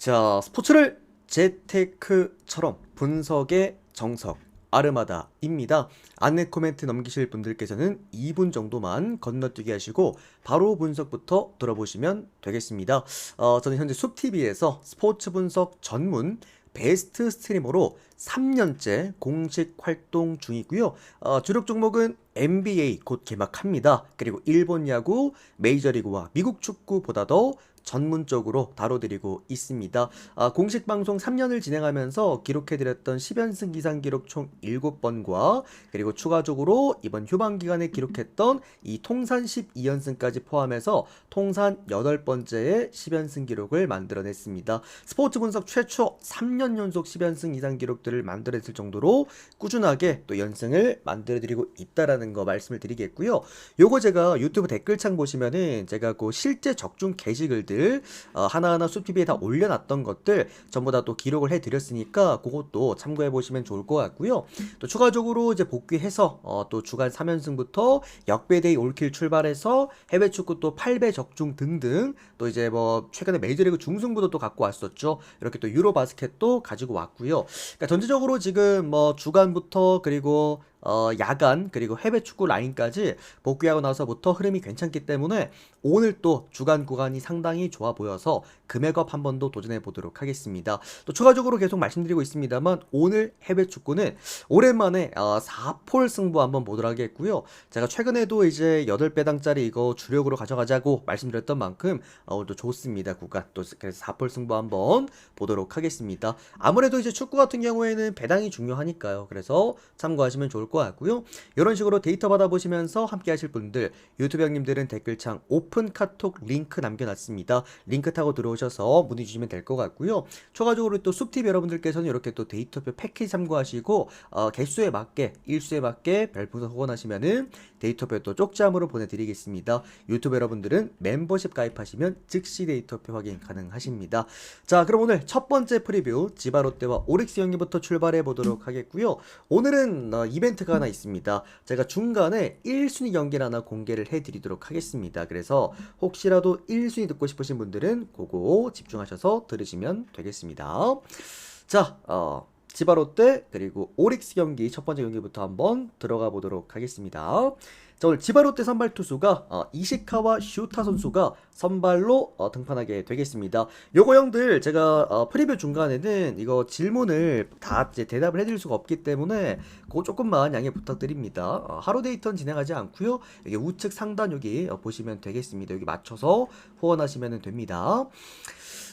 자, 스포츠를 재테크처럼 분석의 정석 아르마다입니다. 안내 코멘트 넘기실 분들께서는 2분 정도만 건너뛰기 하시고 바로 분석부터 들어보시면 되겠습니다. 저는 현재 숲TV에서 스포츠 분석 전문 베스트 스트리머로 3년째 공식 활동 중이고요. 주력 종목은 NBA 곧 개막합니다. 그리고 일본 야구, 메이저리그와 미국 축구보다 더 전문적으로 다뤄드리고 있습니다. 공식 방송 3년을 진행하면서 기록해드렸던 10연승 이상 기록 총 7번과 그리고 추가적으로 이번 휴방 기간에 기록했던 이 통산 12연승까지 포함해서 통산 8번째의 10연승 기록을 만들어냈습니다. 스포츠 분석 최초 3년 연속 10연승 이상 기록들을 만들어냈을 정도로 꾸준하게 또 연승을 만들어드리고 있다라는 거 말씀을 드리겠고요. 요거 제가 유튜브 댓글창 보시면은 제가 그 실제 적중 게시글들 하나하나 숲TV에 다 올려놨던 것들 전부 다 또 기록을 해드렸으니까 그것도 참고해보시면 좋을 것 같고요. 또 추가적으로 이제 복귀해서 또 주간 3연승부터 역배데이 올킬 출발해서 해외 축구 또 8배 적중 등등 또 이제 뭐 최근에 메이저리그 중승부도 또 갖고 왔었죠. 이렇게 또 유로바스켓도 가지고 왔고요. 그러니까 전체적으로 지금 뭐 주간부터 그리고 야간 그리고 해외 축구 라인까지 복귀하고 나서부터 흐름이 괜찮기 때문에 오늘 또 주간 구간이 상당히 좋아 보여서 금액업 한 번 더 도전해 보도록 하겠습니다. 또 추가적으로 계속 말씀드리고 있습니다만 오늘 해외 축구는 오랜만에 4폴 승부 한번 보도록 하겠고요. 제가 최근에도 이제 8배당짜리 이거 주력으로 가져가자고 말씀드렸던 만큼 오늘도 좋습니다. 구간 또 그래서 4폴 승부 한번 보도록 하겠습니다. 아무래도 이제 축구 같은 경우에는 배당이 중요하니까요. 그래서 참고하시면 좋을 것 같고요. 이런 식으로 데이터 받아보시면서 함께 하실 분들 유튜브 형님들은 댓글창 오픈 카톡 링크 남겨놨습니다. 링크 타고 들어오셔서 문의 주시면 될 것 같고요. 추가적으로 또 숲TV 여러분들께서는 이렇게 또 데이터표 패키지 참고하시고 개수에 맞게 일수에 맞게 별풍선 후원하시면은 데이터표 또 쪽지함으로 보내드리겠습니다. 유튜브 여러분들은 멤버십 가입하시면 즉시 데이터표 확인 가능하십니다. 자, 그럼 오늘 첫 번째 프리뷰 지바롯데와 오릭스 경기부터 출발해 보도록 하겠고요. 오늘은 이벤트가 하나 있습니다. 제가 중간에 1순위 경기를 하나 공개를 해드리도록 하겠습니다. 그래서 혹시라도 1순위 듣고 싶으신 분들은 그거 집중하셔서 들으시면 되겠습니다. 자, 지바롯데 그리고 오릭스 경기 첫 번째 경기부터 한번 들어가 보도록 하겠습니다. 자, 오늘 지바롯데 선발 투수가 이시카와 슈타 선수가 선발로 등판하게 되겠습니다. 요거 형들 제가 프리뷰 중간에는 이거 질문을 다 이제 대답을 해드릴 수가 없기 때문에 그거 조금만 양해 부탁드립니다. 하루 데이터는 진행하지 않고요. 여기 우측 상단 여기 보시면 되겠습니다. 여기 맞춰서 후원하시면 됩니다.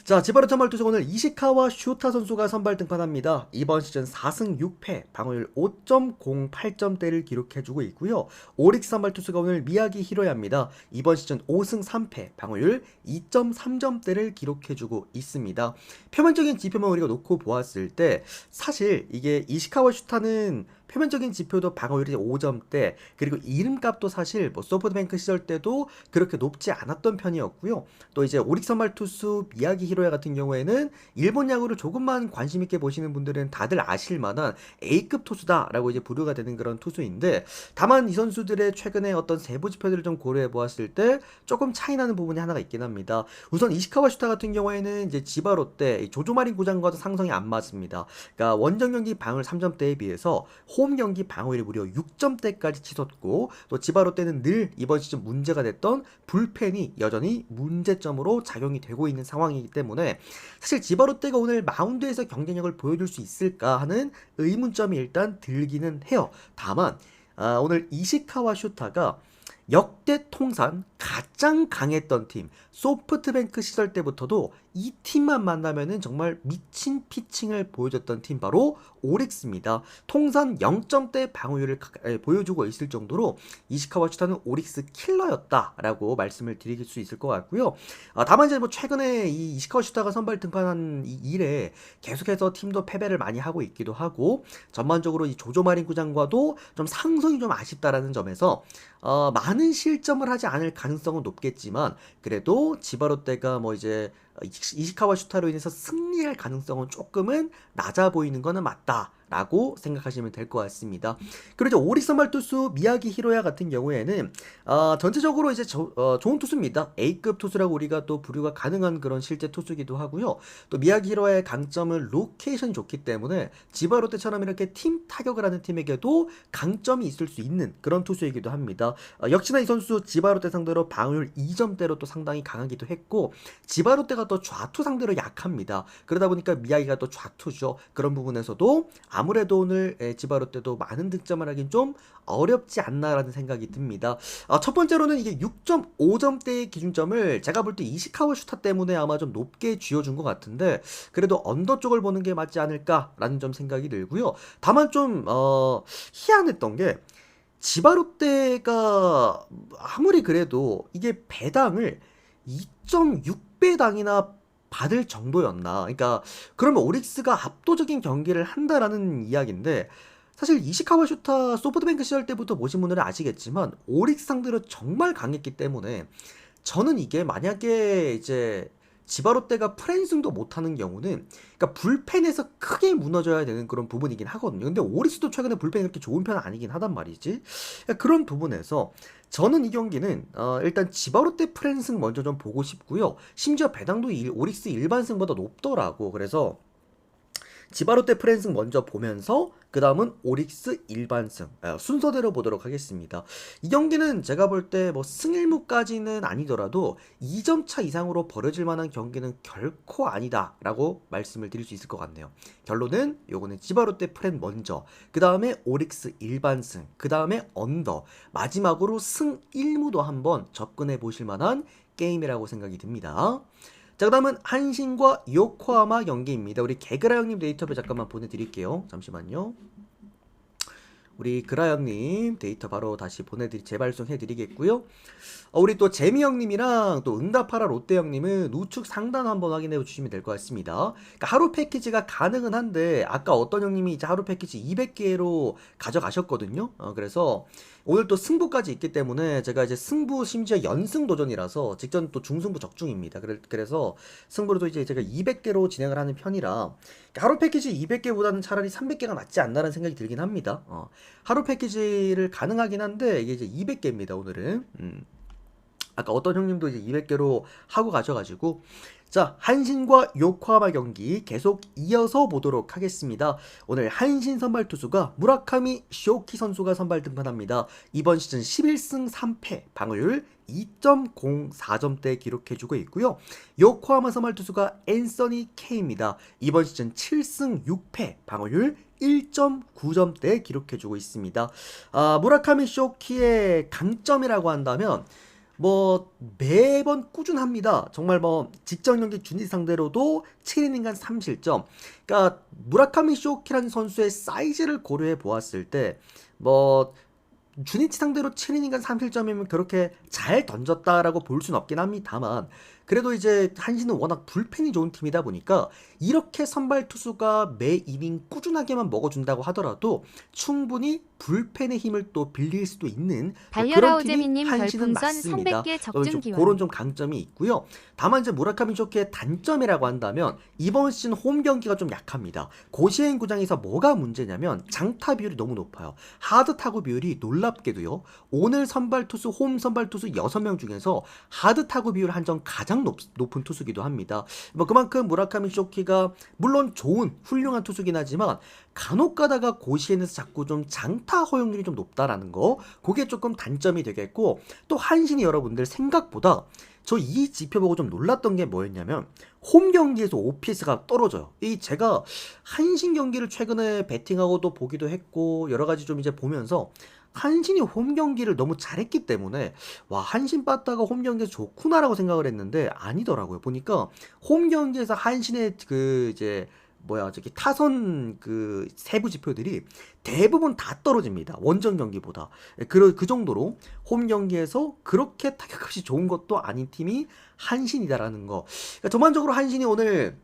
자, 지바르 선발 투수 오늘 이시카와 슈타 선수가 선발 등판합니다. 이번 시즌 4승 6패, 방어율 5.08점대를 기록해주고 있고요. 오릭스 선발 투수가 오늘 미야기 히로야입니다. 이번 시즌 5승 3패, 방어율 2.3점대를 기록해주고 있습니다. 표면적인 지표만 우리가 놓고 보았을 때 사실 이게 이시카와 슈타는 표면적인 지표도 방어율이 5점대 그리고 이름값도 사실 뭐 소프트뱅크 시절 때도 그렇게 높지 않았던 편이었고요. 또 이제 오릭스 선발 투수 미야기 히로야 같은 경우에는 일본 야구를 조금만 관심 있게 보시는 분들은 다들 아실 만한 A급 투수다라고 이제 부류가 되는 그런 투수인데 다만 이 선수들의 최근에 어떤 세부 지표들을 좀 고려해 보았을 때 조금 차이 나는 부분이 하나가 있긴 합니다. 우선 이시카와 슈타 같은 경우에는 이제 지바롯데 조조마린 구장과도 상성이 안 맞습니다. 그러니까 원정 경기 방어율 3점대에 비해서 홈 경기 방어율이 무려 6점대까지 치솟고 또 지바롯데는 늘 이번 시즌 문제가 됐던 불펜이 여전히 문제점으로 작용이 되고 있는 상황이기 때문에 사실 지바롯데가 오늘 마운드에서 경쟁력을 보여줄 수 있을까 하는 의문점이 일단 들기는 해요. 다만 오늘 이시카와 슈타가 역대 통산 가장 강했던 팀 소프트뱅크 시절 때부터도 이 팀만 만나면은 정말 미친 피칭을 보여줬던 팀 바로 오릭스입니다. 통산 0점대 방어율을 보여주고 있을 정도로 이시카와 슈타는 오릭스 킬러였다라고 말씀을 드릴 수 있을 것 같고요. 다만 이제 뭐 최근에 이 이시카와 슈타가 선발 등판한 이 이래 계속해서 팀도 패배를 많이 하고 있기도 하고 전반적으로 이 조조마린 구장과도 좀 상성이 좀 아쉽다라는 점에서 많은 실점을 하지 않을 가능성은 높겠지만 그래도 지바롯데가 뭐 이제 이시카와 슈타로 인해서 승리할 가능성은 조금은 낮아 보이는 거는 맞다 라고 생각하시면 될 것 같습니다. 그리고 이제 오릭 선발 투수 미야기 히로야 같은 경우에는 전체적으로 이제 좋은 투수입니다. A급 투수라고 우리가 또 부류가 가능한 그런 실제 투수기도 하고요. 또 미야기 히로야의 강점은 로케이션이 좋기 때문에 지바 롯데처럼 이렇게 팀 타격을 하는 팀에게도 강점이 있을 수 있는 그런 투수이기도 합니다. 역시나 이 선수 지바 롯데 상대로 방어율 2점대로 또 상당히 강하기도 했고 지바 롯데가 또 좌투 상대로 약합니다. 그러다 보니까 미야기가 또 좌투죠. 그런 부분에서도 아무래도 오늘 지바 롯데도 많은 득점을 하긴 좀 어렵지 않나라는 생각이 듭니다. 첫 번째로는 이게 6.5점대의 기준점을 제가 볼 때 이시카와 슈타 때문에 아마 좀 높게 쥐어준 것 같은데 그래도 언더 쪽을 보는 게 맞지 않을까라는 좀 생각이 들고요. 다만 좀 희한했던 게 지바 롯데가 아무리 그래도 이게 배당을 2.6배당이나 받을 정도였나. 그러니까 그러면 오릭스가 압도적인 경기를 한다라는 이야기인데 사실 이시카와 슈타 소프트뱅크 시절 때부터 보신 분들은 아시겠지만 오릭스 상대로 정말 강했기 때문에 저는 이게 만약에 이제 지바 롯데가 프랜승도 못하는 경우는 그러니까 불펜에서 크게 무너져야 되는 그런 부분이긴 하거든요. 근데 오릭스도 최근에 불펜이 그렇게 좋은 편은 아니긴 하단 말이지. 그러니까 그런 부분에서 저는 이 경기는 일단 지바 롯데 프랜승 먼저 좀 보고 싶고요. 심지어 배당도 오릭스 일반승보다 높더라고. 그래서 지바 롯데 프랜승 먼저 보면서 그 다음은 오릭스 일반승 순서대로 보도록 하겠습니다. 이 경기는 제가 볼 때 뭐 승일무까지는 아니더라도 2점 차 이상으로 벌어질 만한 경기는 결코 아니다 라고 말씀을 드릴 수 있을 것 같네요. 결론은 요거는 지바 롯데 프랜 먼저 그 다음에 오릭스 일반승 그 다음에 언더 마지막으로 승일무도 한번 접근해 보실 만한 게임이라고 생각이 듭니다. 자, 그 다음은 한신과 요코하마 경기입니다. 우리 개그라 형님 데이터를 잠깐만 보내드릴게요. 잠시만요. 우리 그라 형님 데이터 바로 다시 재발송해드리겠고요. 우리 또 재미 형님이랑 또 응답하라 롯데 형님은 우측 상단 한번 확인해 주시면 될 것 같습니다. 그러니까 하루 패키지가 가능은 한데 아까 어떤 형님이 이제 하루 패키지 200개로 가져가셨거든요. 그래서 오늘 또 승부까지 있기 때문에 제가 이제 승부 심지어 연승 도전이라서 직전 또 중승부 적중입니다. 그래서 승부를 또 이제 제가 200개로 진행을 하는 편이라 하루 패키지 200개보다는 차라리 300개가 낫지 않나라는 생각이 들긴 합니다. 하루 패키지를 가능하긴 한데 이게 이제 200개입니다 오늘은. 아까 어떤 형님도 이제 200개로 하고 가셔가지고 자, 한신과 요코하마 경기 계속 이어서 보도록 하겠습니다. 오늘 한신 선발 투수가 무라카미 쇼키 선수가 선발 등판합니다. 이번 시즌 11승 3패, 방어율 2.04점대 기록해주고 있고요. 요코하마 선발 투수가 앤서니 K입니다. 이번 시즌 7승 6패, 방어율 1.9점대 기록해주고 있습니다. 무라카미 쇼키의 강점이라고 한다면 뭐 매번 꾸준합니다. 정말 뭐 직전 경기 준지 상대로도 7이닝간 3실점. 그러니까 무라카미 쇼키라는 선수의 사이즈를 고려해 보았을 때 뭐 주니치 상대로 7이닝간 3실점이면 그렇게 잘 던졌다라고 볼 수는 없긴 합니다만 그래도 이제 한신은 워낙 불펜이 좋은 팀이다 보니까 이렇게 선발 투수가 매 이닝 꾸준하게만 먹어준다고 하더라도 충분히 불펜의 힘을 또 빌릴 수도 있는 그런 팀이 한신은 맞습니다. 그런 좀 강점이 있고요. 다만 이제 무라카미 쇼키의 단점이라고 한다면 이번 시즌 홈 경기가 좀 약합니다. 고시엔 구장에서 뭐가 문제냐면 장타 비율이 너무 높아요. 하드 타구 비율이 놀랍게도요. 오늘 선발 투수 홈 선발 투수 6명 중에서 하드 타구 비율 한정 가장 높은 투수기도 합니다. 뭐 그만큼 무라카미 쇼키가 물론 좋은 훌륭한 투수긴 하지만 간혹 가다가 고시엔에서 자꾸 좀 장타 허용률이 좀 높다라는 거 그게 조금 단점이 되겠고 또 한신이 여러분들 생각보다 저 이 지표 보고 좀 놀랐던 게 뭐였냐면 홈 경기에서 OPS가 떨어져요. 이 제가 한신 경기를 최근에 배팅하고도 보기도 했고 여러 가지 좀 이제 보면서 한신이 홈 경기를 너무 잘했기 때문에 와 한신 빠따가 홈 경기에서 좋구나라고 생각을 했는데 아니더라고요. 보니까 홈 경기에서 한신의 그 이제 저기 타선 그 세부 지표들이 대부분 다 떨어집니다. 원정 경기보다. 그 정도로 홈 경기에서 그렇게 타격값이 좋은 것도 아닌 팀이 한신이다라는 거. 그러니까 전반적으로 한신이 오늘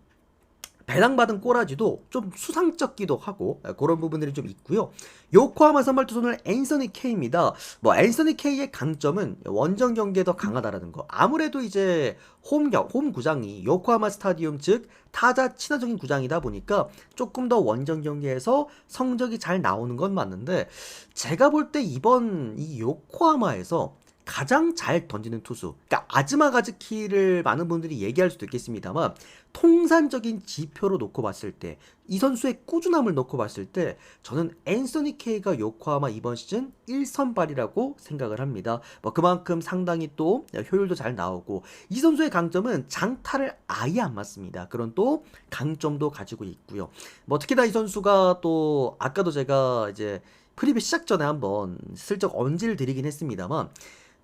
배당받은 꼬라지도 좀 수상쩍기도 하고 그런 부분들이 좀 있고요. 요코하마 선발 투수는 앤서니 K입니다. 뭐 앤서니 K의 강점은 원정 경기에 더 강하다라는 거. 아무래도 이제 홈 구장이 요코하마 스타디움 즉 타자 친화적인 구장이다 보니까 조금 더 원정 경기에서 성적이 잘 나오는 건 맞는데 제가 볼 때 이번 이 요코하마에서 가장 잘 던지는 투수, 그러니까 아즈마가즈키를 많은 분들이 얘기할 수도 있겠습니다만 통산적인 지표로 놓고 봤을 때 이 선수의 꾸준함을 놓고 봤을 때 저는 앤서니 K가 요코하마 이번 시즌 1선발이라고 생각을 합니다. 뭐 그만큼 상당히 또 효율도 잘 나오고 이 선수의 강점은 장타를 아예 안 맞습니다. 그런 또 강점도 가지고 있고요. 뭐 특히나 이 선수가 또 아까도 제가 이제 프리뷰 시작 전에 한번 슬쩍 언지를 드리긴 했습니다만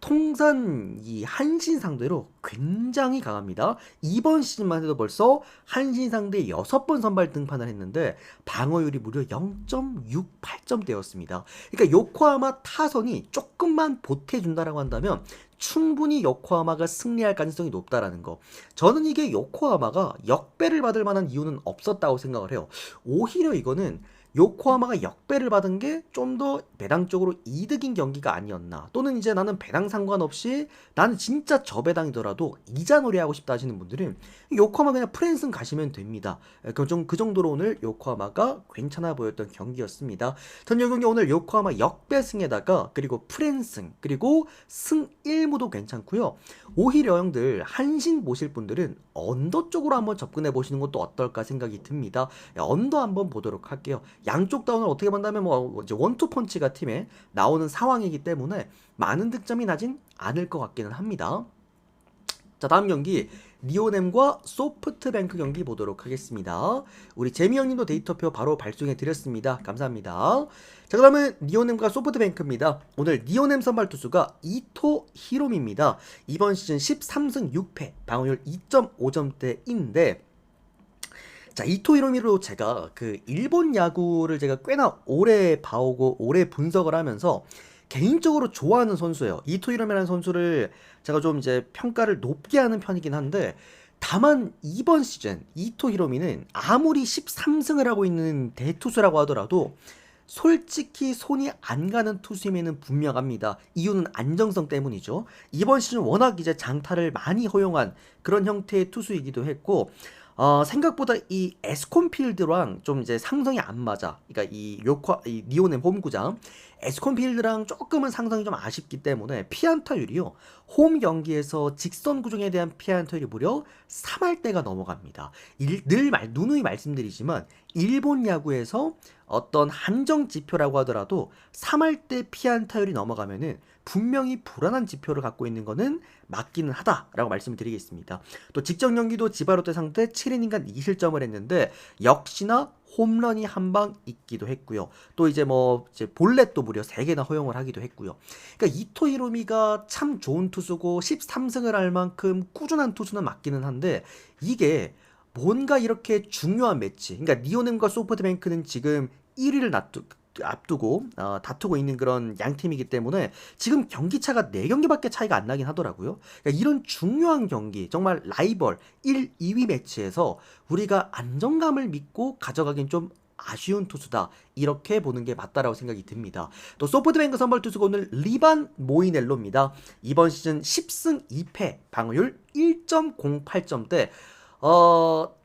통산 이 한신 상대로 굉장히 강합니다. 이번 시즌만 해도 벌써 한신 상대 6번 선발 등판을 했는데 방어율이 무려 0.68점대였습니다. 그러니까 요코하마 타선이 조금만 보태준다라고 한다면 충분히 요코하마가 승리할 가능성이 높다라는 거. 저는 이게 요코하마가 역배를 받을 만한 이유는 없었다고 생각을 해요. 오히려 이거는 요코하마가 역배를 받은 게 좀 더 배당적으로 이득인 경기가 아니었나, 또는 이제 나는 배당 상관없이 나는 진짜 저배당이더라도 이자놀이 하고 싶다 하시는 분들은 요코하마 그냥 프랜슨 가시면 됩니다. 그 정도로 오늘 요코하마가 괜찮아 보였던 경기였습니다. 전 이 경기 오늘 요코하마 역배승에다가 그리고 프랜승 그리고 승 1무도 괜찮고요. 오히려 형들 한신 보실 분들은 언더 쪽으로 한번 접근해 보시는 것도 어떨까 생각이 듭니다. 언더 한번 보도록 할게요. 양쪽 다운을 어떻게 본다면 뭐 이제 원투 펀치가 팀에 나오는 상황이기 때문에 많은 득점이 나진 않을 것 같기는 합니다. 자, 다음 경기 니오넴과 소프트뱅크 경기 보도록 하겠습니다. 우리 재미형님도 데이터표 바로 발송해 드렸습니다. 감사합니다. 자, 그 다음은 니오넴과 소프트뱅크입니다. 오늘 니오넴 선발 투수가 이토 히로미입니다. 이번 시즌 13승 6패, 방어율 2.5점대인데 자, 이토 히로미로 제가 그 일본 야구를 제가 꽤나 오래 봐오고 오래 분석을 하면서 개인적으로 좋아하는 선수예요. 이토 히로미라는 선수를 제가 좀 이제 평가를 높게 하는 편이긴 한데, 다만 이번 시즌 이토 히로미는 아무리 13승을 하고 있는 대투수라고 하더라도 솔직히 손이 안 가는 투수임에는 분명합니다. 이유는 안정성 때문이죠. 이번 시즌 워낙 이제 장타를 많이 허용한 그런 형태의 투수이기도 했고, 생각보다 이 에스콘필드랑 좀 이제 상성이 안 맞아. 그러니까 이 니오넴 홈구장 에스콘필드랑 조금은 상성이 좀 아쉽기 때문에 피안타율이요, 홈 경기에서 직선 구종에 대한 피안타율이 무려 3할대가 넘어갑니다. 누누이 말씀드리지만 일본 야구에서 어떤 한정 지표라고 하더라도 3할대 피안타율이 넘어가면은 분명히 불안한 지표를 갖고 있는 거는 맞기는 하다라고 말씀을 드리겠습니다. 또 직전 경기도 지바롯데 상대 7이닝간 2실점을 했는데 역시나 홈런이 한 방 있기도 했고요. 또 이제 뭐 이제 볼넷도 무려 3개나 허용을 하기도 했고요. 그러니까 이토 히로미가 참 좋은 투수고 13승을 할 만큼 꾸준한 투수는 맞기는 한데, 이게 뭔가 이렇게 중요한 매치, 그러니까 니오넴과 소프트뱅크는 지금 1위를 앞두고 다투고 있는 그런 양 팀이기 때문에 지금 경기차가 4경기밖에 차이가 안 나긴 하더라고요. 그러니까 이런 중요한 경기, 정말 라이벌 1, 2위 매치에서 우리가 안정감을 믿고 가져가긴 좀 아쉬운 투수다, 이렇게 보는 게 맞다라고 생각이 듭니다. 또 소프트뱅크 선발 투수가 오늘 리반 모이넬로입니다. 이번 시즌 10승 2패, 방어율 1.08점대.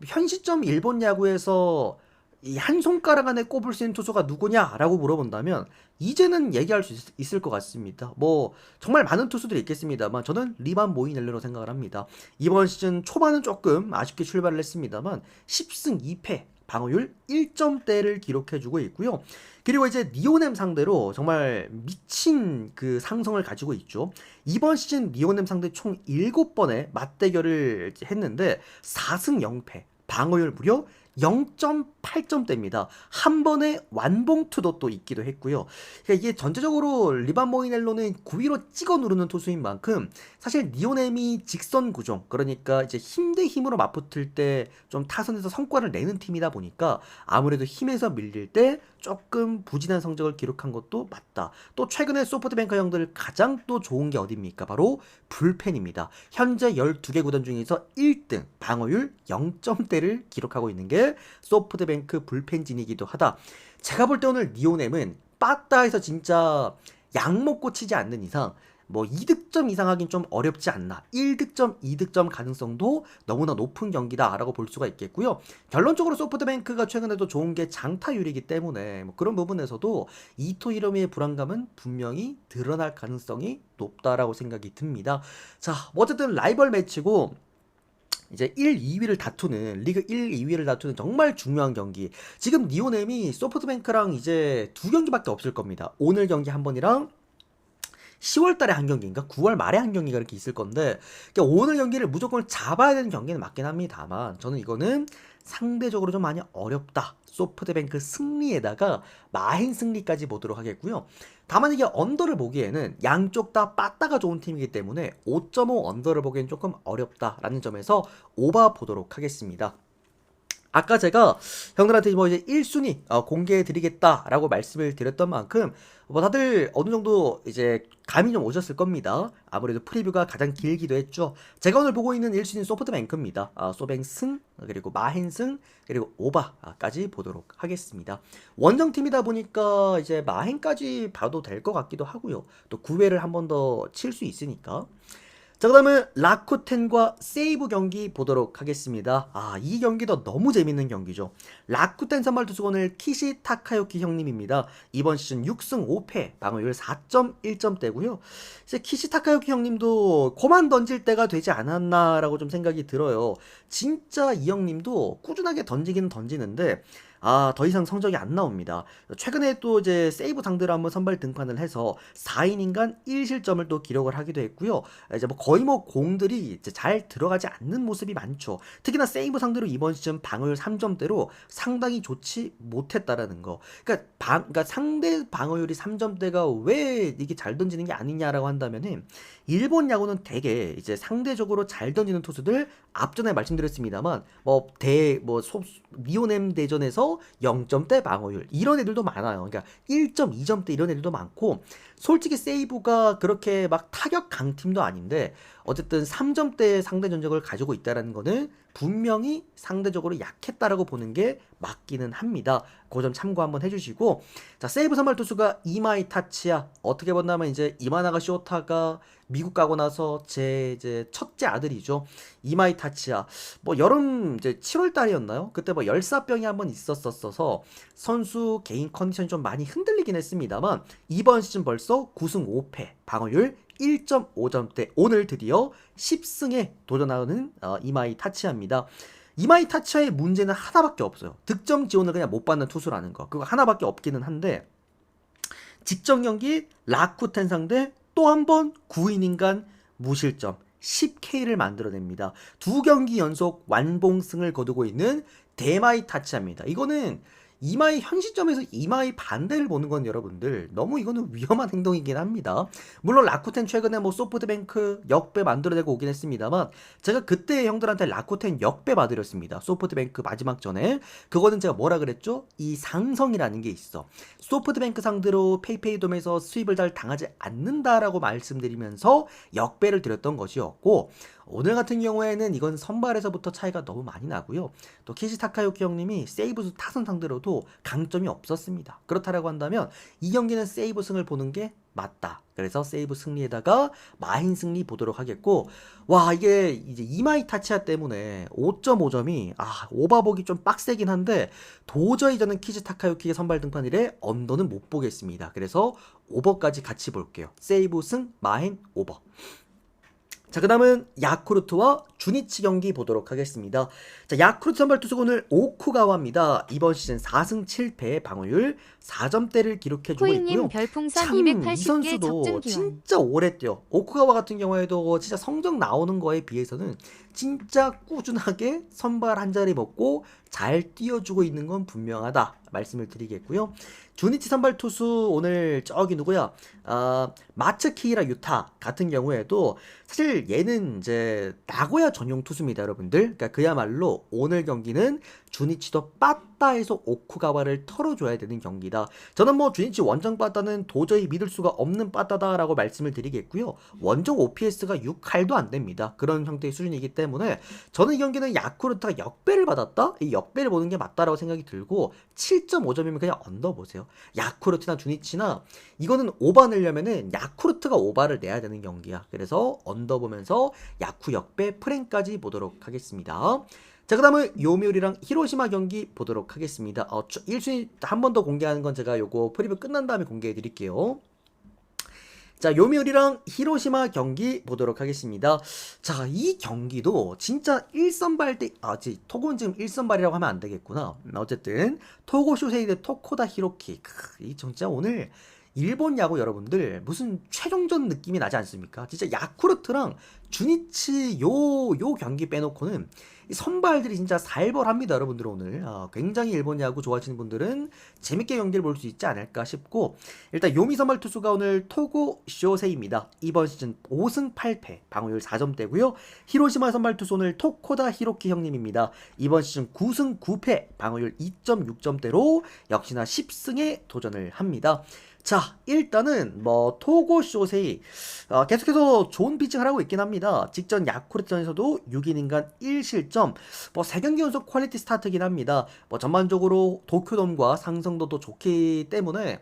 현 시점 일본 야구에서 이 한 손가락 안에 꼽을 수 있는 투수가 누구냐라고 물어본다면 이제는 얘기할 수 있을 것 같습니다. 뭐 정말 많은 투수들이 있겠습니다만 저는 리반 모이넬로로 생각을 합니다. 이번 시즌 초반은 조금 아쉽게 출발을 했습니다만 10승 2패, 방어율 1점대를 기록해주고 있고요. 그리고 이제 니오넴 상대로 정말 미친 그 상성을 가지고 있죠. 이번 시즌 니오넴 상대 총 7번의 맞대결을 했는데 4승 0패, 방어율 무려 0.8점대입니다. 한 번에 완봉투도 또 있기도 했고요. 그러니까 이게 전체적으로 리반 모이넬로는 9위로 찍어 누르는 투수인 만큼 사실 니오넴이 직선 구종, 그러니까 이제 힘 대 힘으로 맞붙을 때 좀 타선에서 성과를 내는 팀이다 보니까 아무래도 힘에서 밀릴 때 조금 부진한 성적을 기록한 것도 맞다. 또 최근에 소프트뱅크 형들 가장 또 좋은 게 어딥니까? 바로 불펜입니다. 현재 12개 구단 중에서 1등, 방어율 0점대를 기록하고 있는 게 소프트뱅크 불펜진이기도 하다. 제가 볼 때 오늘 니오넴은 빠따에서 진짜 약 먹고 치지 않는 이상 뭐 2득점 이상 하긴 좀 어렵지 않나. 1득점, 2득점 가능성도 너무나 높은 경기다라고 볼 수가 있겠고요. 결론적으로 소프트뱅크가 최근에도 좋은 게 장타율이기 때문에 뭐 그런 부분에서도 이토 히로미의 불안감은 분명히 드러날 가능성이 높다라고 생각이 듭니다. 자, 어쨌든 라이벌 매치고 이제 1, 2위를 다투는 리그 1, 2위를 다투는 정말 중요한 경기. 지금 니오넴이 소프트뱅크랑 이제 두 경기밖에 없을 겁니다. 오늘 경기 한 번이랑 10월 달에 한 경기인가? 9월 말에 한 경기가 이렇게 있을 건데, 그러니까 오늘 경기를 무조건 잡아야 되는 경기는 맞긴 합니다만, 저는 이거는 상대적으로 좀 많이 어렵다. 소프트뱅크 승리에다가 마힌 승리까지 보도록 하겠고요. 다만 이게 언더를 보기에는 양쪽 다 빠따가 좋은 팀이기 때문에 5.5 언더를 보기엔 조금 어렵다라는 점에서 오바 보도록 하겠습니다. 아까 제가 형들한테 뭐 이제 1순위 공개해 드리겠다라고 말씀을 드렸던 만큼 뭐 다들 어느 정도 이제 감이 좀 오셨을 겁니다. 아무래도 프리뷰가 가장 길기도 했죠. 제가 오늘 보고 있는 1순위 소프트뱅크입니다. 소뱅승 그리고 마헨승 그리고 오바까지 보도록 하겠습니다. 원정팀이다 보니까 이제 마헨까지 봐도 될 것 같기도 하고요. 또 9회를 한 번 더 칠 수 있으니까. 자, 그 다음은 라쿠텐과 세이브 경기 보도록 하겠습니다. 이 경기도 너무 재밌는 경기죠. 라쿠텐 선발 투수 오늘 키시 타카유키 형님입니다. 이번 시즌 6승 5패, 방어율 4.1점대고요. 이제 키시 타카유키 형님도 그만 던질 때가 되지 않았나라고 좀 생각이 들어요. 진짜 이 형님도 꾸준하게 던지기는 던지는데 더 이상 성적이 안 나옵니다. 최근에 또 이제 세이브 상대로 한번 선발 등판을 해서 4이닝간 1실점을 또 기록을 하기도 했고요. 이제 뭐 거의 뭐 공들이 이제 잘 들어가지 않는 모습이 많죠. 특히나 세이브 상대로 이번 시즌 방어율 3점대로 상당히 좋지 못했다라는 거. 그러니까 상대 방어율이 3점대가 왜 이게 잘 던지는 게 아니냐라고 한다면은 일본 야구는 되게 이제 상대적으로 잘 던지는 투수들 앞전에 말씀드렸습니다만 니오넴 대전에서 0점대 방어율 이런 애들도 많아요. 그러니까 1.2점대 이런 애들도 많고 솔직히 세이브가 그렇게 막 타격 강팀도 아닌데 어쨌든 3점대 상대 전적을 가지고 있다는 거는 분명히 상대적으로 약했다라고 보는 게 맞기는 합니다. 그 점 참고 한번 해주시고 자 세이브 선발 투수가 이마이 타치야 어떻게 본다면 이제 이마나가 쇼타가 미국 가고 나서 제 이제 첫째 아들이죠. 이마이 타치야 뭐 여름 이제 7월 달이었나요? 그때 뭐 열사병이 한번 있었어서 선수 개인 컨디션이 좀 많이 흔들리긴 했습니다만 이번 시즌 벌써 9승 5패 방어율 1.5점대 오늘 드디어 10승에 도전하는 이마이 타치야입니다. 이마이 타치야의 문제는 하나밖에 없어요. 득점 지원을 그냥 못 받는 투수라는 거. 그거 하나밖에 없기는 한데 직전 경기 라쿠텐 상대 또 한 번 9이닝간 무실점 10K를 만들어냅니다. 두 경기 연속 완봉승을 거두고 있는 대마이 타치야입니다. 이거는 이마이 현 시점에서 이마이 반대를 보는 건 여러분들 너무 이거는 위험한 행동이긴 합니다. 물론 라쿠텐 최근에 뭐 소프트뱅크 역배 만들어내고 오긴 했습니다만 제가 그때 형들한테 라쿠텐 역배 봐드렸습니다. 소프트뱅크 마지막 전에 그거는 제가 뭐라 그랬죠? 이 상성이라는 게 있어. 소프트뱅크 상대로 페이페이돔에서 수입을 잘 당하지 않는다라고 말씀드리면서 역배를 드렸던 것이었고 오늘 같은 경우에는 이건 선발에서부터 차이가 너무 많이 나고요. 또 키시 타카유키 형님이 세이브 타선 상대로도 강점이 없었습니다. 그렇다라고 한다면 이 경기는 세이브 승을 보는 게 맞다. 그래서 세이브 승리에다가 마힌 승리 보도록 하겠고 와 이게 이제 이마이 타치야 때문에 5.5점이 오바보기 좀 빡세긴 한데 도저히 저는 키시 타카유키의 선발 등판일에 언더는 못 보겠습니다. 그래서 오버까지 같이 볼게요. 세이브 승 마힌 오버. 자, 그 다음은 야쿠르트와 주니치 경기 보도록 하겠습니다. 자, 야쿠르트 선발 투수 오늘 오쿠가와입니다. 이번 시즌 4승 7패 방어율 4점대를 기록해주고 있고요. 별풍선 참 이 280개 선수도 적중 기원. 진짜 오래 뛰어. 오쿠가와 같은 경우에도 진짜 성적 나오는 거에 비해서는 진짜 꾸준하게 선발 한 자리 먹고 잘 뛰어주고 있는 건 분명하다 말씀을 드리겠고요. 주니치 선발 투수 오늘 저기 누구야? 마츠키라 유타 같은 경우에도 사실 얘는 이제 나고야 전용 투수입니다, 여러분들. 그러니까 그야말로 오늘 경기는 주니치도 빠따에서 오쿠가와를 털어줘야 되는 경기다. 저는 뭐 주니치 원정 빠따는 도저히 믿을 수가 없는 빠따다라고 말씀을 드리겠고요. 원정 OPS가 6할도 안 됩니다. 그런 형태의 수준이기 때문에 저는 이 경기는 야쿠르트가 역배를 받았다? 이 역배를 보는 게 맞다라고 생각이 들고 7.5점이면 그냥 언더 보세요. 야쿠르트나 주니치나 이거는 오바 내려면은 야쿠르트가 오바를 내야 되는 경기야. 그래서 언더 보면서 야쿠 역배 프랭까지 보도록 하겠습니다. 자, 그 다음은 요미우리랑 히로시마 경기 보도록 하겠습니다. 1순위 한 번 더 공개하는 건 제가 요거 프리뷰 끝난 다음에 공개해 드릴게요. 자, 요미우리랑 히로시마 경기 보도록 하겠습니다. 자, 이 경기도 진짜 1선발 대, 토고는 지금 1선발이라고 하면 안 되겠구나. 어쨌든, 토고 쇼세이 대 토코다 히로키. 이 진짜 오늘 일본 야구 여러분들 무슨 최종전 느낌이 나지 않습니까? 진짜 야쿠르트랑 주니치 요 경기 빼놓고는 이 선발들이 진짜 살벌합니다, 여러분들 오늘. 굉장히 일본 야구 좋아하시는 분들은 재밌게 경기를 볼 수 있지 않을까 싶고, 일단 요미 선발 투수가 오늘 토고 쇼세이입니다. 이번 시즌 5승 8패, 방어율 4점대고요. 히로시마 선발 투수 오늘 토코다 히로키 형님입니다. 이번 시즌 9승 9패, 방어율 2.6점대로 역시나 10승에 도전을 합니다. 자, 일단은 뭐 토고 쇼세이 계속해서 좋은 피칭을 하고 있긴 합니다. 직전 야쿠르트전에서도 6이닝간 1실점, 뭐 3경기 연속 퀄리티 스타트긴 합니다. 뭐 전반적으로 도쿄돔과 상성도도 좋기 때문에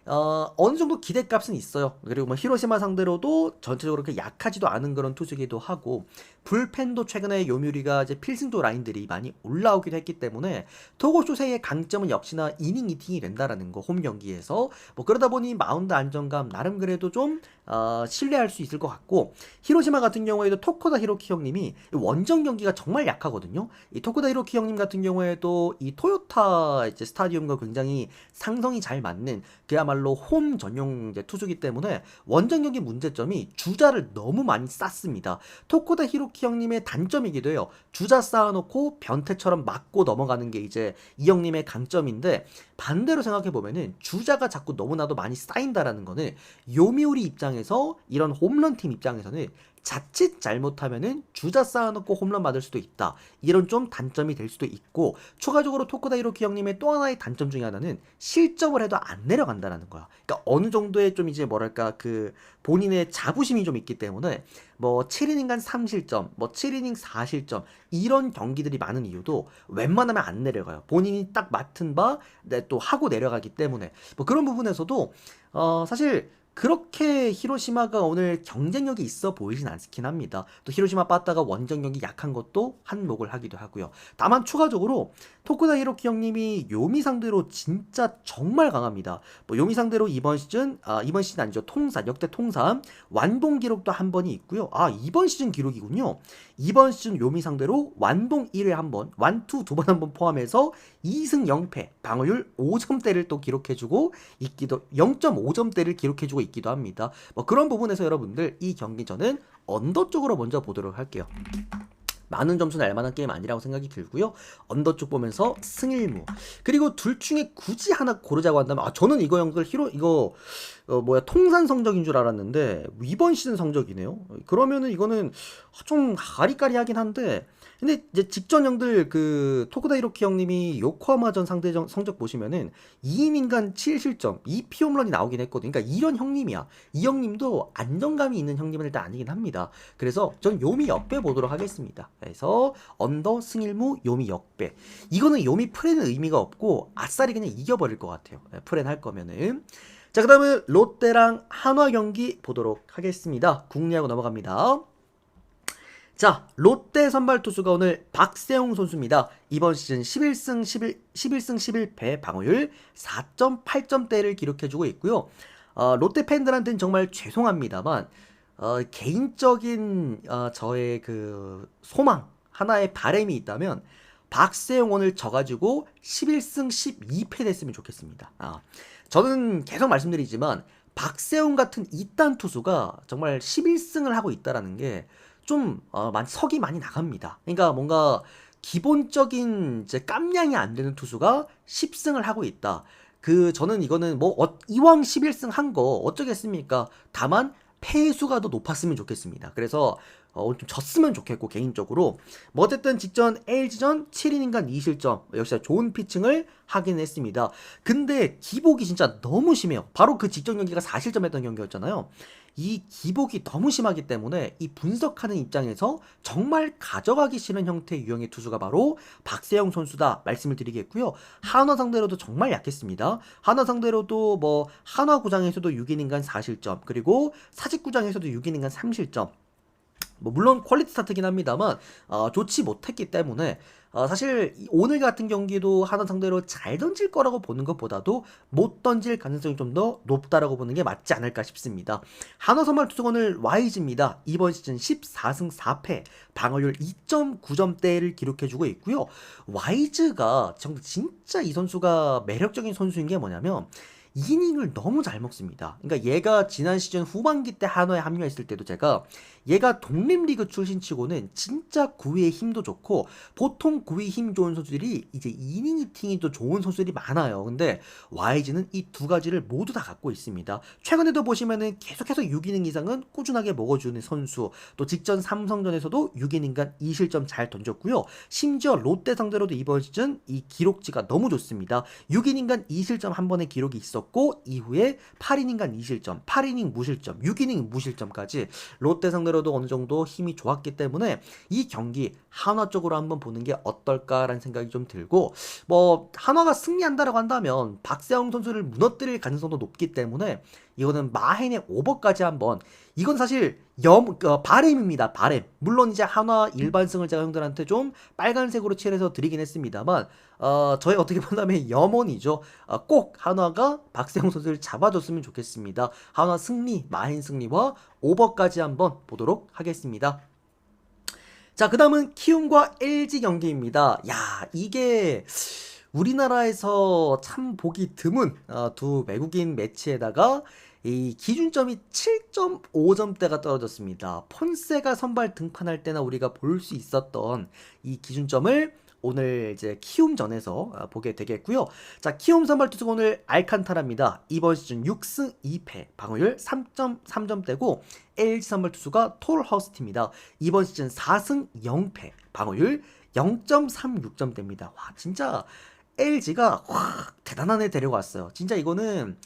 어느 정도 기대값은 있어요. 그리고 뭐 히로시마 상대로도 전체적으로 그렇게 약하지도 않은 그런 투수기도 하고, 불펜도 최근에 요미우리가 이제 필승조 라인들이 많이 올라오기도 했기 때문에 토고 쇼세이의 강점은 역시나 이닝 이팅이 된다라는 거, 홈 경기에서. 뭐 그러다 보니 마운드 안정감 나름 그래도 좀 신뢰할 수 있을 것 같고, 히로시마 같은 경우에도 토코다 히로키 형님이 원정 경기가 정말 약하거든요. 이 토코다 히로키 형님 같은 경우에도 이 토요타 이제 스타디움과 굉장히 상성이 잘 맞는 그야말로 홈 전용 이제 투수기 때문에 원정 경기 문제점이 주자를 너무 많이 쌌습니다. 토코다 히로키 형님의 단점이기도 해요. 주자 쌓아놓고 변태처럼 맞고 넘어가는 게 이제 이 형님의 강점인데, 반대로 생각해보면은 주자가 자꾸 너무나도 많이 쌓인다라는 거는 요미우리 입장에서, 이런 홈런팀 입장에서는 자칫 잘못하면은 주자 쌓아놓고 홈런 받을 수도 있다. 이런 좀 단점이 될 수도 있고, 추가적으로 토코다 히로키 형님의 또 하나의 단점 중에 하나는 실점을 해도 안 내려간다라는 거야. 그러니까 어느 정도의 좀 이제 뭐랄까 그 본인의 자부심이 좀 있기 때문에 뭐 7이닝간 3실점, 뭐 7이닝 4실점 이런 경기들이 많은 이유도 웬만하면 안 내려가요. 본인이 딱 맡은 바 또 하고 내려가기 때문에 뭐 그런 부분에서도 사실 그렇게 히로시마가 오늘 경쟁력이 있어 보이진 않긴 합니다. 또 히로시마 빠따가 원정 경기 약한 것도 한몫을 하기도 하고요. 다만 추가적으로 토쿠다 히로키 형님이 요미 상대로 진짜 정말 강합니다. 뭐 요미 상대로 이번 시즌 아니죠. 통산, 역대 통산 완봉 기록도 한 번이 있고요. 이번 시즌 기록이군요. 이번 시즌 요미 상대로 완봉 1회 한 번, 완투 두 번 한 번 포함해서 2승 0패, 방어율 5점대를 또 기록해주고 있기도, 0.5점대를 기록해주고 있기도 합니다. 뭐 그런 부분에서 여러분들 이 경기 저는 언더 쪽으로 먼저 보도록 할게요. 많은 점수 날 만한 게임 아니라고 생각이 들고요. 언더 쪽 보면서 승일무. 그리고 둘 중에 굳이 하나 고르자고 한다면 저는 이거 형들 통산 성적인 줄 알았는데 이번 시즌 성적이네요. 그러면은 이거는 좀 아리까리하긴 한데, 근데 이제 직전 형들 그 토쿠다 히로키 형님이 요코하마전 상대 성적 보시면은 2이닝간 7실점 2피 홈런이 나오긴 했거든요. 그러니까 이런 형님이야. 이 형님도 안정감이 있는 형님은 일단 아니긴 합니다. 그래서 전 요미 역배 보도록 하겠습니다. 그래서 언더 승일무 요미 역배. 이거는 요미 프레는 의미가 없고 아싸리 그냥 이겨버릴 것 같아요. 프레는 할 거면은. 자, 그 다음은 롯데랑 한화 경기 보도록 하겠습니다. 국내하고 넘어갑니다. 자, 롯데 선발 투수가 오늘 박세웅 선수입니다. 이번 시즌 11승 11패, 방어율 4.8점대를 기록해주고 있고요. 롯데 팬들한테는 정말 죄송합니다만 개인적인 저의 그 소망, 하나의 바람이 있다면 박세웅 오늘 져가지고 11승 12패 됐으면 좋겠습니다. 저는 계속 말씀드리지만 박세웅 같은 이딴 투수가 정말 11승을 하고 있다라는 게 좀 석이 많이 나갑니다. 그러니까 뭔가 기본적인 이제 깜냥이 안 되는 투수가 10승을 하고 있다. 저는 이거는 뭐 이왕 11승 한 거 어쩌겠습니까? 다만 패수가 더 높았으면 좋겠습니다. 그래서 좀 졌으면 좋겠고 개인적으로 뭐 어쨌든 직전 LG전 7이닝간 2실점 역시 좋은 피칭을 하긴 했습니다. 근데 기복이 진짜 너무 심해요. 바로 그 직전 경기가 4실점 했던 경기였잖아요. 이 기복이 너무 심하기 때문에 이 분석하는 입장에서 정말 가져가기 싫은 형태의 유형의 투수가 바로 박세영 선수다 말씀을 드리겠고요. 한화 상대로도 정말 약했습니다. 한화 상대로도 뭐 한화 구장에서도 6이닝간 4실점 그리고 사직 구장에서도 6이닝간 3실점 뭐 물론 퀄리티 스타트긴 합니다만 좋지 못했기 때문에 사실 오늘 같은 경기도 하나 상대로 잘 던질 거라고 보는 것보다도 못 던질 가능성이 좀 더 높다라고 보는 게 맞지 않을까 싶습니다. 한화 선발 투수는 YG입니다. 이번 시즌 14승 4패 방어율 2.9점대를 기록해주고 있고요. YG가 진짜 이 선수가 매력적인 선수인 게 뭐냐면 이닝을 너무 잘 먹습니다. 그러니까 얘가 지난 시즌 후반기 때 한화에 합류했을 때도 제가 얘가 독립리그 출신치고는 진짜 구위의 힘도 좋고 보통 구위 힘 좋은 선수들이 이제 이닝 히팅이 또 좋은 선수들이 많아요. 근데 YG는 이 두 가지를 모두 다 갖고 있습니다. 최근에도 보시면은 계속해서 6이닝 이상은 꾸준하게 먹어주는 선수 또 직전 삼성전에서도 6이닝간 2실점 잘 던졌고요. 심지어 롯데 상대로도 이번 시즌 이 기록지가 너무 좋습니다. 6이닝간 2실점 한 번의 기록이 있었고 이후에 8이닝간 2실점, 8이닝 무실점, 6이닝 무실점까지 롯데 상대로도 어느 정도 힘이 좋았기 때문에 이 경기 한화 쪽으로 한번 보는 게 어떨까라는 생각이 좀 들고 뭐 한화가 승리한다라고 한다면 박세영 선수를 무너뜨릴 가능성도 높기 때문에 이거는 마헨의 오버까지 한번 이건 사실 바램입니다. 바램. 물론 이제 한화 일반승을 제가 형들한테 좀 빨간색으로 칠해서 드리긴 했습니다만 저희 어떻게 본다면 염원이죠. 꼭 한화가 박세영 선수를 잡아줬으면 좋겠습니다. 한화 승리, 마헨 승리와 오버까지 한번 보도록 하겠습니다. 자, 그 다음은 키움과 LG 경기입니다. 야, 이게 우리나라에서 참 보기 드문 두 외국인 매치에다가 이 기준점이 7.5점대가 떨어졌습니다. 폰세가 선발 등판할 때나 우리가 볼 수 있었던 이 기준점을 오늘 이제 키움전에서 보게 되겠고요. 자, 키움 선발 투수 오늘 알칸타라입니다. 이번 시즌 6승 2패, 방어율 3.3점대고 LG 선발 투수가 톨 허스트입니다. 이번 시즌 4승 0패, 방어율 0.36점대입니다. 와, 진짜 LG가 대단한 애 데려왔어요. 진짜 이거는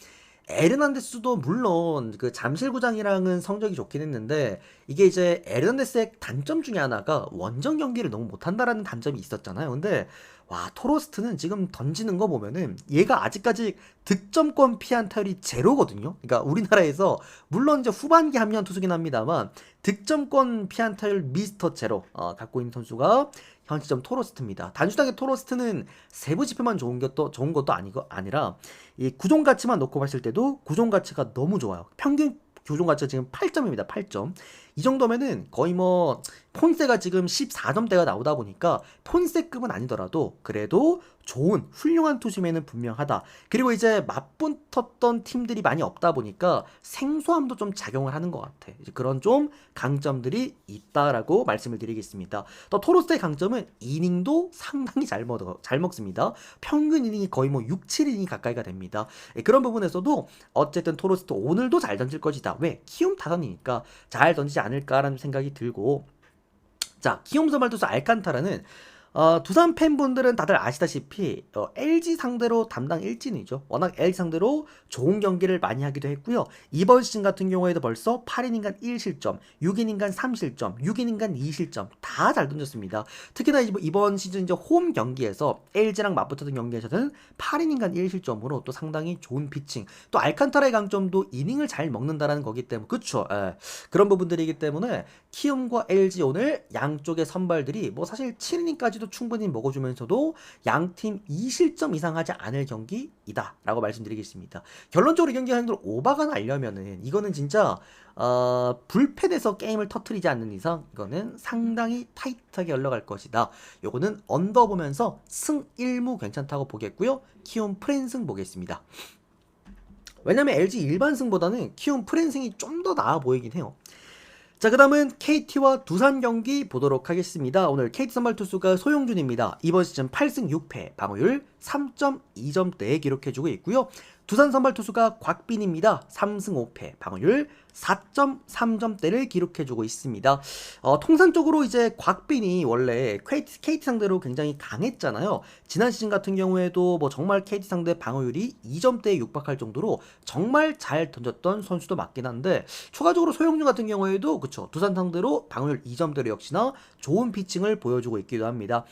에르난데스도 물론 그 잠실구장이랑은 성적이 좋긴 했는데 이게 이제 에르난데스의 단점 중에 하나가 원정 경기를 너무 못한다라는 단점이 있었잖아요. 근데 와, 토로스트는 지금 던지는 거 보면은 얘가 아직까지 득점권 피한 타율이 제로거든요. 그러니까 우리나라에서 물론 이제 후반기 합류한 투수긴 합니다만 득점권 피한 타율 미스터 제로 갖고 있는 선수가 현 시점 토로스트입니다. 단순하게 토로스트는 세부 지표만 좋은 것도 아니라 이 구종 가치만 놓고 봤을 때도 구종 가치가 너무 좋아요. 평균 구종 가치가 지금 8점입니다. 8점. 이 정도면은 거의 뭐 폰세가 지금 14점대가 나오다 보니까 폰세급은 아니더라도 그래도 좋은 훌륭한 투수면은 분명하다. 그리고 이제 맞붙었던 팀들이 많이 없다 보니까 생소함도 좀 작용을 하는 것 같아. 이제 그런 좀 강점들이 있다라고 말씀을 드리겠습니다. 또 토로스의 강점은 이닝도 상당히 잘 먹습니다. 평균 이닝이 거의 뭐 6, 7이닝이 가까이가 됩니다. 그런 부분에서도 어쨌든 토로스도 오늘도 잘 던질 것이다. 왜? 키움 타선이니까 잘 던지지 않을까라는 생각이 들고 자, 키움 선발 투수 알칸타라는 두산 팬분들은 다들 아시다시피 LG 상대로 담당 일진이죠. 워낙 LG 상대로 좋은 경기를 많이 하기도 했고요. 이번 시즌 같은 경우에도 벌써 8이닝간 1실점, 6이닝간 3실점, 6이닝간 2실점 다 잘 던졌습니다. 특히나 이번 시즌 이제 홈 경기에서 LG랑 맞붙었던 경기에서는 8이닝간 1실점으로 또 상당히 좋은 피칭. 또 알칸타라의 강점도 이닝을 잘 먹는다라는 거기 때문에 그쵸. 그런 부분들이기 때문에 키움과 LG 오늘 양쪽의 선발들이 뭐 사실 7이닝까지도 충분히 먹어주면서도 양팀 2실점 이상 하지 않을 경기이다 라고 말씀드리겠습니다. 결론적으로 이 경기가 형들 오바가 나려면은 이거는 진짜 불펜에서 게임을 터트리지 않는 이상 이거는 상당히 타이트하게 흘러갈 것이다. 요거는 언더 보면서 승 1무 괜찮다고 보겠고요. 키움 프랜승 보겠습니다. 왜냐면 LG 일반승보다는 키움 프랜승이 좀 더 나아 보이긴 해요. 자, 그 다음은 KT와 두산 경기 보도록 하겠습니다. 오늘 KT 선발 투수가 소용준입니다. 이번 시즌 8승 6패, 방어율 3.2점대에 기록해주고 있고요. 두산 선발 투수가 곽빈입니다. 3승 5패, 방어율 4.3점대를 기록해주고 있습니다. 통상적으로 이제 곽빈이 원래 KT 상대로 굉장히 강했잖아요. 지난 시즌 같은 경우에도 뭐 정말 KT 상대 방어율이 2점대에 육박할 정도로 정말 잘 던졌던 선수도 맞긴 한데, 추가적으로 소영준 같은 경우에도 그쵸, 두산 상대로 방어율 2점대로 역시나 좋은 피칭을 보여주고 있기도 합니다.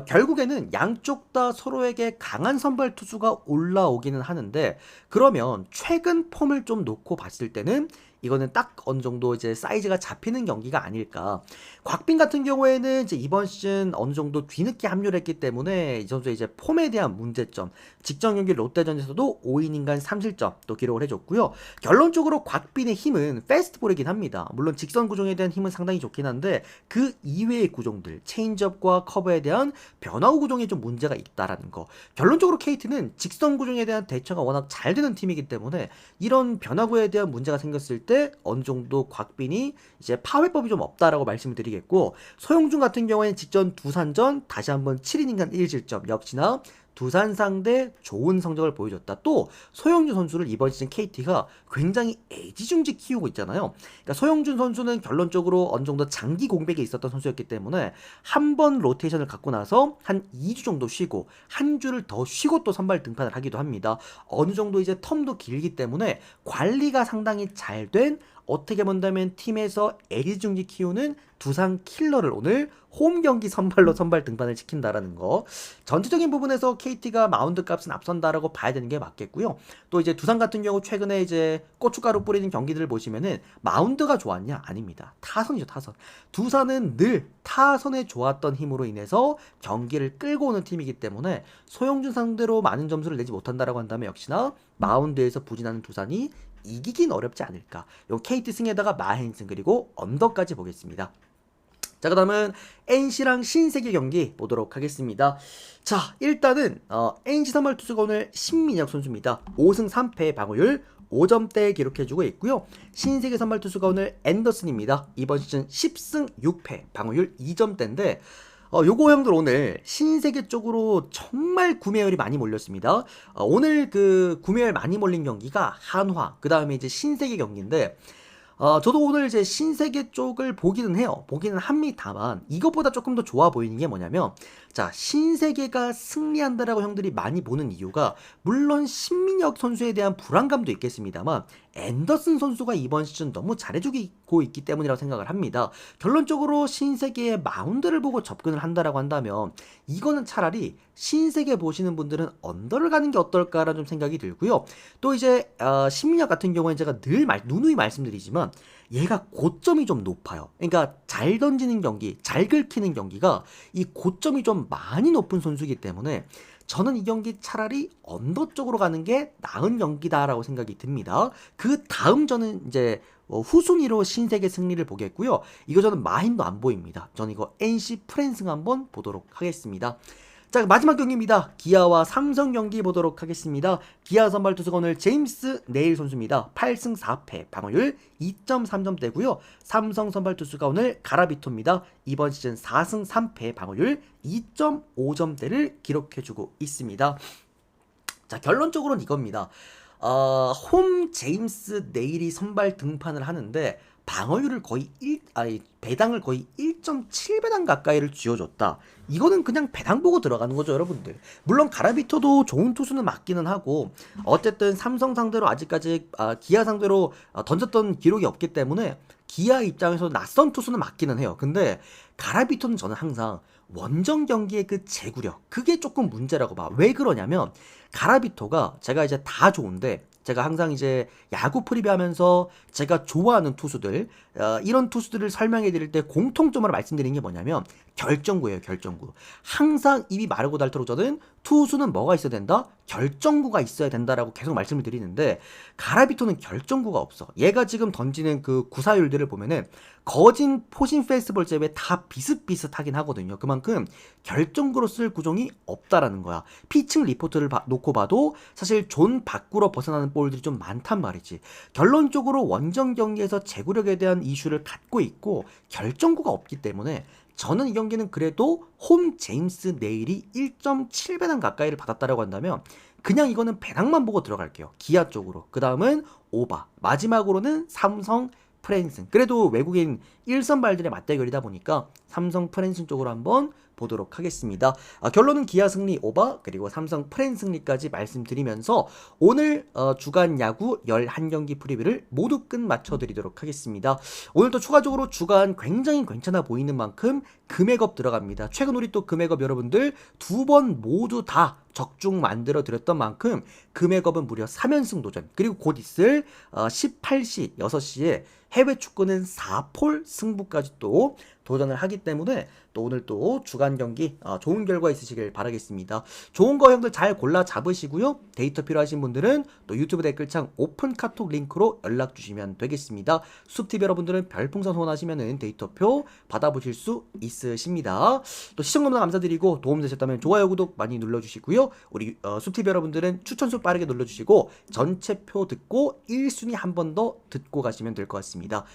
결국에는 양쪽 다 서로에게 강한 선발 투수가 올라오기는 하는데, 그러면 최근 폼을 좀 놓고 봤을 때는 이거는 딱 어느 정도 이제 사이즈가 잡히는 경기가 아닐까. 곽빈 같은 경우에는 이제 이번 시즌 어느 정도 뒤늦게 합류를 했기 때문에 이 선수의 이제 폼에 대한 문제점, 직전 경기 롯데전에서도 5이닝간 3실점 또 기록을 해줬고요. 결론적으로 곽빈의 힘은 패스트볼이긴 합니다. 물론 직선 구종에 대한 힘은 상당히 좋긴 한데, 그 이외의 구종들, 체인지업과 커브에 대한 변화구 구종에 좀 문제가 있다라는 거. 결론적으로 KT는 직선 구종에 대한 대처가 워낙 잘 되는 팀이기 때문에 이런 변화구에 대한 문제가 생겼을 때 어느 정도 곽빈이 이제 파회법이 좀 없다라고 말씀을 드리겠고, 소영준 같은 경우에는 직전 두산전 다시 한번 7이닝간 1실점, 역시나 두산 상대 좋은 성적을 보여줬다. 또 소영준 선수를 이번 시즌 KT가 굉장히 애지중지 키우고 있잖아요. 그러니까 소영준 선수는 결론적으로 어느 정도 장기 공백이 있었던 선수였기 때문에 한 번 로테이션을 갖고 나서 한 2주 정도 쉬고 한 주를 더 쉬고 또 선발 등판을 하기도 합니다. 어느 정도 이제 텀도 길기 때문에 관리가 상당히 잘 된, 어떻게 본다면 팀에서 애지중지 키우는 두산 킬러를 오늘 홈 경기 선발로 선발 등판을 시킨다라는 거. 전체적인 부분에서 KT가 마운드 값은 앞선다라고 봐야 되는 게 맞겠고요. 또 이제 두산 같은 경우 최근에 이제 고춧가루 뿌리는 경기들을 보시면은 마운드가 좋았냐? 아닙니다. 타선이죠, 타선. 두산은 늘 타선에 좋았던 힘으로 인해서 경기를 끌고 오는 팀이기 때문에 소영준 상대로 많은 점수를 내지 못한다라고 한다면 역시나 마운드에서 부진하는 두산이 이기긴 어렵지 않을까. 요 KT 승에다가 마행승 그리고 언더까지 보겠습니다. 자, 그 다음은 NC랑 신세계 경기 보도록 하겠습니다. 자, 일단은 NC 선발 투수가 오늘 신민혁 선수입니다. 5승 3패 방어율 5점대 기록해주고 있고요. 신세계 선발 투수가 오늘 앤더슨입니다. 이번 시즌 10승 6패 방어율 2점대인데, 요거 형들 오늘 신세계 쪽으로 정말 구매열이 많이 몰렸습니다. 오늘 그 구매열 많이 몰린 경기가 한화, 그 다음에 이제 신세계 경기인데, 저도 오늘 이제 신세계 쪽을 보기는 해요. 보기는 합니다만, 이것보다 조금 더 좋아 보이는 게 뭐냐면, 자, 신세계가 승리한다라고 형들이 많이 보는 이유가, 물론 신민혁 선수에 대한 불안감도 있겠습니다만, 앤더슨 선수가 이번 시즌 너무 잘해주고 있기 때문이라고 생각을 합니다. 결론적으로 신세계의 마운드를 보고 접근을 한다라고 한다면, 이거는 차라리 신세계 보시는 분들은 언더를 가는 게 어떨까라는 좀 생각이 들고요. 또 이제 신민혁 같은 경우에 제가 누누이 말씀드리지만, 얘가 고점이 좀 높아요. 그러니까 잘 던지는 경기, 잘 긁히는 경기가 이 고점이 좀 많이 높은 선수이기 때문에 저는 이 경기 차라리 언더 쪽으로 가는 게 나은 경기다라고 생각이 듭니다. 그 다음 저는 이제 후순위로 신세계 승리를 보겠고요. 이거 저는 마인도 안 보입니다. 저는 이거 NC 프랜승 한번 보도록 하겠습니다. 자, 마지막 경기입니다. 기아와 삼성 경기 보도록 하겠습니다. 기아 선발 투수가 오늘 제임스 네일 선수입니다. 8승 4패 방어율 2.3점대고요. 삼성 선발 투수가 오늘 가라비토입니다. 이번 시즌 4승 3패 방어율 2.5점대를 기록해주고 있습니다. 자, 결론적으로는 이겁니다. 홈 제임스 네일이 선발 등판을 하는데 방어율을 거의 배당을 거의 1.7배당 가까이를 쥐어줬다. 이거는 그냥 배당 보고 들어가는 거죠, 여러분들. 물론 가라비토도 좋은 투수는 맞기는 하고, 어쨌든 삼성 상대로 아직까지 기아 상대로 던졌던 기록이 없기 때문에 기아 입장에서 낯선 투수는 맞기는 해요. 근데 가라비토는 저는 항상 원정 경기의 그 제구력, 그게 조금 문제라고 봐. 왜 그러냐면 가라비토가 제가 이제 다 좋은데, 제가 항상 이제 야구 프리뷰 하면서 제가 좋아하는 투수들, 이런 투수들을 설명해 드릴 때 공통점으로 말씀드리는 게 뭐냐면 결정구예요, 결정구. 항상 입이 마르고 닳도록 저는 투수는 뭐가 있어야 된다? 결정구가 있어야 된다라고 계속 말씀을 드리는데, 가라비토는 결정구가 없어. 얘가 지금 던지는 그 구사율들을 보면은 거진 포신 페스티벌 잽에 다 비슷비슷하긴 하거든요. 그만큼 결정구로 쓸 구종이 없다라는 거야. 피칭 리포트를 놓고 봐도 사실 존 밖으로 벗어나는 볼들이 좀 많단 말이지. 결론적으로 원정 경기에서 제구력에 대한 이슈를 갖고 있고 결정구가 없기 때문에 저는 이 경기는 그래도 홈 제임스 네일이 1.7배당 가까이를 받았다라고 한다면 그냥 이거는 배당만 보고 들어갈게요. 기아 쪽으로. 그 다음은 오바. 마지막으로는 삼성 프랜슨. 그래도 외국인 1선발들의 맞대결이다 보니까 삼성 프랜슨 쪽으로 한번 보도록 하겠습니다. 결론은 기아 승리 오바 그리고 삼성 프랜 승리까지 말씀드리면서 오늘 주간 야구 11경기 프리뷰를 모두 끝 맞춰드리도록 하겠습니다. 오늘 또 추가적으로 주간 굉장히 괜찮아 보이는 만큼 금액업 들어갑니다. 최근 우리 또 금액업 여러분들 두 번 모두 다 적중 만들어 드렸던 만큼 금액업은 무려 3연승 도전 그리고 곧 있을 18시 6시에 해외 축구는 4폴 승부까지 또 도전을 하기 때문에 또 오늘 또 주간 경기 좋은 결과 있으시길 바라겠습니다. 좋은 거 형들 잘 골라 잡으시고요. 데이터 필요하신 분들은 또 유튜브 댓글창 오픈 카톡 링크로 연락 주시면 되겠습니다. 숲TV 여러분들은 별풍선 후원하시면 데이터표 받아보실 수 있으십니다. 또 시청 너무나 감사드리고 도움되셨다면 좋아요 구독 많이 눌러주시고요. 우리 숲TV 여러분들은 추천수 빠르게 눌러주시고 전체표 듣고 1순위 한 번 더 듣고 가시면 될 것 같습니다.